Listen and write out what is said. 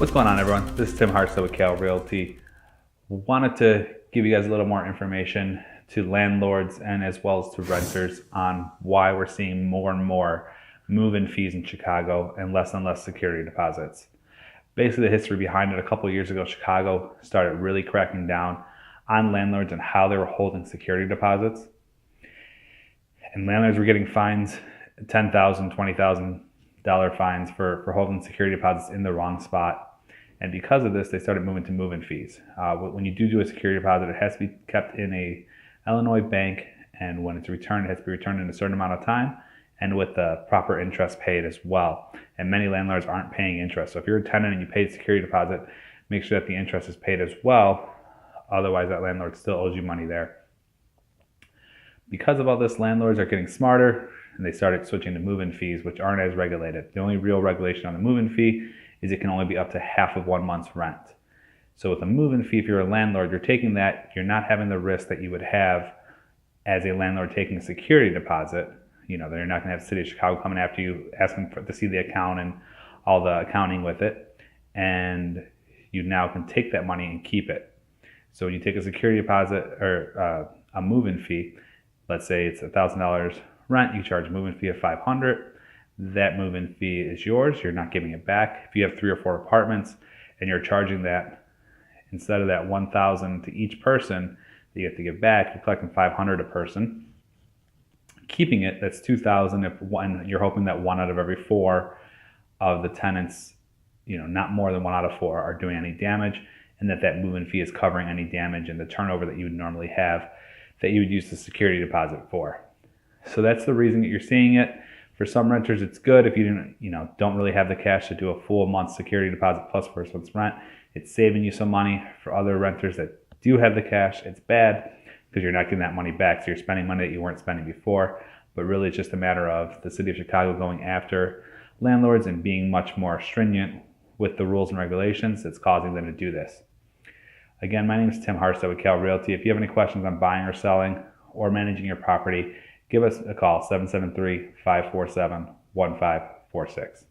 What's going on, everyone? This is Tim Harstead with Kale Realty. Wanted to give you guys a little more information to landlords and as well as to renters on why we're seeing more and more move-in fees in Chicago and less security deposits. Basically, the history behind it: a couple of years ago, Chicago started really cracking down on landlords and how they were holding security deposits. And landlords were getting fines, $10,000, $20,000 fines for holding security deposits in the wrong spot. And because of this, they started moving to move-in fees. When you do a security deposit, it has to be kept in a Illinois bank, and when it's returned, it has to be returned in a certain amount of time and with the proper interest paid as well. And many landlords aren't paying interest. So if you're a tenant and you paid security deposit, make sure that the interest is paid as well. Otherwise, that landlord still owes you money there. Because of all this, landlords are getting smarter, and they started switching to move-in fees, which aren't as regulated. The only real regulation on the move-in fee is it can only be up to half of 1 month's rent. So with a move-in fee, if you're a landlord, you're taking that, you're not having the risk that you would have as a landlord taking a security deposit. You know, they're not going to have the city of Chicago coming after you, asking to see the account and all the accounting with it. And you now can take that money and keep it. So when you take a security deposit or a move-in fee, let's say it's $1,000 rent, you charge a move-in fee of $500. That move-in fee is yours. You're not giving it back. If you have 3 or 4 apartments and you're charging that, instead of that $1,000 to each person that you have to give back, you're collecting $500 a person. Keeping it, that's $2,000 if one, you're hoping that 1 out of every 4 of the tenants, not more than 1 out of 4 are doing any damage, and that move-in fee is covering any damage and the turnover that you would normally have that you would use the security deposit for. So that's the reason that you're seeing it. For some renters, it's good if you don't really have the cash to do a full month security deposit plus first month's rent. It's saving you some money. For other renters that do have the cash, it's bad because you're not getting that money back. So you're spending money that you weren't spending before. But really, it's just a matter of the city of Chicago going after landlords and being much more stringent with the rules and regulations that's causing them to do this. Again, my name is Tim Harstead with Kale Realty. If you have any questions on buying or selling or managing your property, give us a call, 773-547-1546.